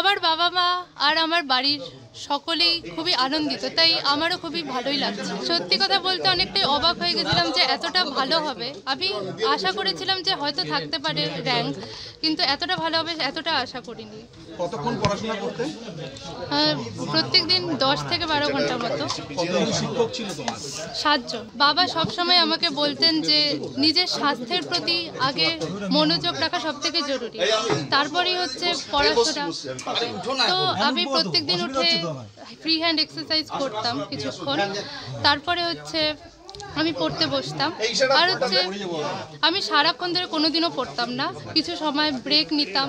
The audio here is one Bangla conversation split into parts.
আমার বাবা মা আর আমার বাড়ির সকলেই খুবই আনন্দিত, তাই আমারও খুবই ভালোই লাগছে। সত্যি কথা বলতে অনেকটাই অবাক হয়ে গেছিলাম যে এতটা ভালো হবে। আমি আশা করেছিলাম যে হয়তো থাকতে পারে র্যাঙ্ক, কিন্তু এতটা ভালো হবে এতটা আশা করিনি। কতক্ষণ পড়াশোনা করতে? প্রত্যেক দিন 10 থেকে 12 ঘন্টার মতো। শিক্ষক ছিল তোমার? 7 জন। বাবা সবসময় আমাকে বলতেন যে নিজের স্বাস্থ্যের প্রতি আগে মনোযোগ রাখা সব থেকে জরুরি, তারপরেই হচ্ছে পড়াশোনা। তো আমি প্রত্যেকদিন উঠে ফ্রি হ্যান্ড এক্সারসাইজ করতাম কিছুক্ষণ, তারপরে হচ্ছে আমি পড়তে বসতাম। আর হচ্ছে আমি সারাক্ষণ ধরে কোনোদিনও পড়তাম না, কিছু সময় ব্রেক নিতাম।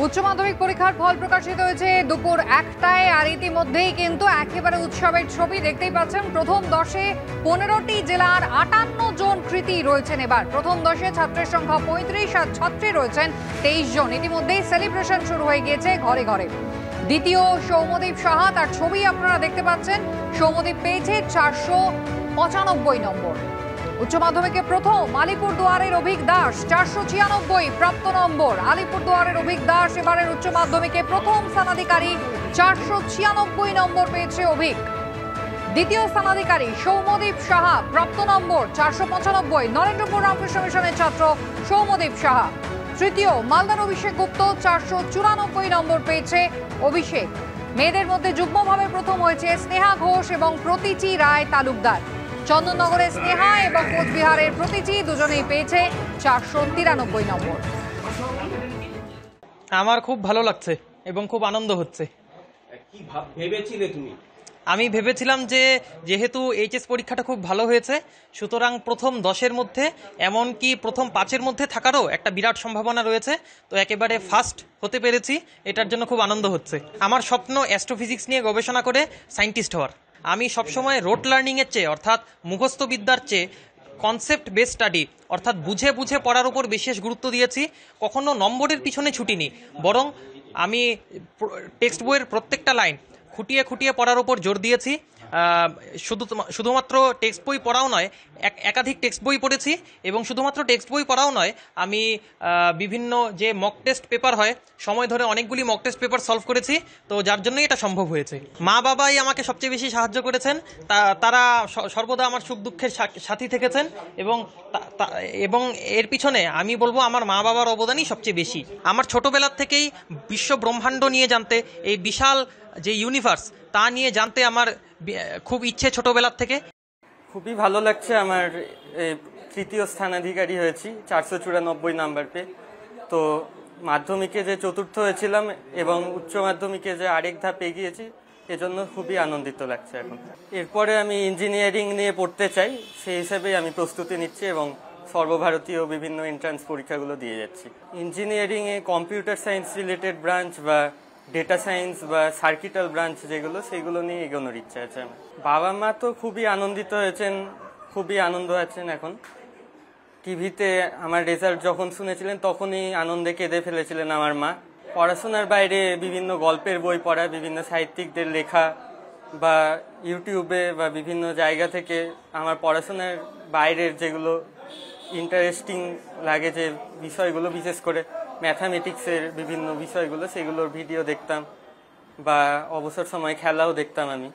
উচ্চ মাধ্যমিক পরীক্ষার ফল প্রকাশিত হয়েছে দুপুর 1টায়, আর ইতিমধ্যেই কিন্তু একেবারে উৎসবের ছবি দেখতেই পাচ্ছেন। প্রথম 10-এ 15টি জেলার 58 জন কৃতী রয়েছেন। এবার প্রথম 10-এ ছাত্রের সংখ্যা 35 আর ছাত্রী রয়েছেন 23 জন। ইতিমধ্যেই সেলিব্রেশন শুরু হয়ে গিয়েছে ঘরে ঘরে। দ্বিতীয় সৌম্যদীপ সাহা, তার ছবি আপনারা দেখতে পাচ্ছেন। সৌম্যদীপ পেয়েছে 495 নম্বর। উচ্চ মাধ্যমিকে প্রথম আলিপুরদুয়ারের অভিক দাস 496 প্রাপ্ত নম্বর। আলিপুরদুয়ারের অভিক দাস এবারের উচ্চ মাধ্যমিকে প্রথম স্থানাধিকারী, 496 নম্বর পেয়েছে অভিক। দ্বিতীয় স্থানাধিকারী সৌম্যদীপ সাহা, প্রাপ্ত নম্বর 495, নরেন্দ্রপুর রামকৃষ্ণ মিশনের ছাত্র সৌম্যদীপ সাহা। তৃতীয় মালদার অভিষেক গুপ্ত, 494 নম্বর পেয়েছে অভিষেক। মেয়েদের মধ্যে যুগ্মভাবে প্রথম হয়েছে স্নেহা ঘোষ এবং প্রতীচি রায় তালুকদার। চন্দননগরের স্নেহা এবং কোচবিহারের প্রতীচি দুজনেই পেয়েছে 493 নম্বর। আমার খুব ভালো লাগছে এবং খুব আনন্দ হচ্ছে। কি ভেবেছিলে তুমি? আমি ভেবেছিলাম যে যেহেতু এইচএস পরীক্ষাটা খুব ভালো হয়েছে, সুতরাং প্রথম 10-এর মধ্যে, এমনকি প্রথম 5-এর মধ্যে থাকারও একটা বিরাট সম্ভাবনা রয়েছে। তো একেবারে ফার্স্ট হতে পেরেছি, এটার জন্য খুব আনন্দ হচ্ছে। আমার স্বপ্ন অ্যাস্ট্রোফিজিক্স নিয়ে গবেষণা করে সায়েন্টিস্ট হওয়ার। আমি সবসময় রোট লার্নিংয়ের চেয়ে, অর্থাৎ মুখস্থ বিদ্যার চেয়ে কনসেপ্ট বেস স্টাডি, অর্থাৎ বুঝে বুঝে পড়ার উপর বিশেষ গুরুত্ব দিয়েছি। কখনো নম্বরের পিছনে ছুটিনি, বরং আমি টেক্সট বইয়ের প্রত্যেকটা লাইন খুঁটিয়ে খুঁটিয়ে পড়ার উপর জোর দিয়েছি। শুধুমাত্র টেক্সট বই পড়াও নয়, একাধিক টেক্সট বই পড়েছি। এবং শুধুমাত্র টেক্সট বই পড়াও নয়, আমি বিভিন্ন যে মক টেস্ট পেপার হয়, সময় ধরে অনেকগুলি মক টেস্ট পেপার সলভ করেছি। তো যার জন্যই এটা সম্ভব হয়েছে। মা বাবাই আমাকে সবচেয়ে বেশি সাহায্য করেছেন। তারা সর্বদা আমার সুখ দুঃখের সাথী থেকেছেন এবং এর পিছনে আমি বলবো আমার মা বাবার অবদানই সবচেয়ে বেশি। আমার ছোটবেলার থেকেই বিশ্ব ব্রহ্মাণ্ড নিয়ে জানতে, এই বিশাল যে ইউনিভার্স তা নিয়ে জানতে আমার খুব ইচ্ছে ছোটবেলার থেকে। খুবই ভালো লাগছে। আমার তৃতীয় স্থানাধিকারী হয়েছি 494 নাম্বার পেয়ে। তো মাধ্যমিকে যে চতুর্থ হয়েছিলাম এবং উচ্চ মাধ্যমিকে যে আরেক ধাপ এগিয়েছি, এজন্য খুবই আনন্দিত লাগছে এখন। এরপরে আমি ইঞ্জিনিয়ারিং নিয়ে পড়তে চাই, সেই হিসেবেই আমি প্রস্তুতি নিচ্ছি এবং সর্বভারতীয় বিভিন্ন এন্ট্রান্স পরীক্ষাগুলো দিয়ে যাচ্ছি। ইঞ্জিনিয়ারিংয়ে কম্পিউটার সায়েন্স রিলেটেড ব্রাঞ্চ বা ডেটা সায়েন্স বা সার্কিটাল ব্রাঞ্চ যেগুলো, সেগুলো নিয়ে এগোনোর ইচ্ছা আছে আমার। বাবা মা তো খুবই আনন্দিত হয়েছেন, খুবই আনন্দ আছেন এখন। টিভিতে আমার রেজাল্ট যখন শুনেছিলেন তখনই আনন্দে কেঁদে ফেলেছিলেন আমার মা। পড়াশোনার বাইরে বিভিন্ন গল্পের বই পড়া, বিভিন্ন সাহিত্যিকদের লেখা বা ইউটিউবে বা বিভিন্ন জায়গা থেকে আমার পড়াশোনার বাইরের যেগুলো ইন্টারেস্টিং লাগে যে বিষয়গুলো, বিশেষ করে ম্যাথামেটিক্সের বিভিন্ন বিষয়গুলো, সেগুলোর ভিডিও দেখতাম বা অবসর সময় খেলাও দেখতাম আমি।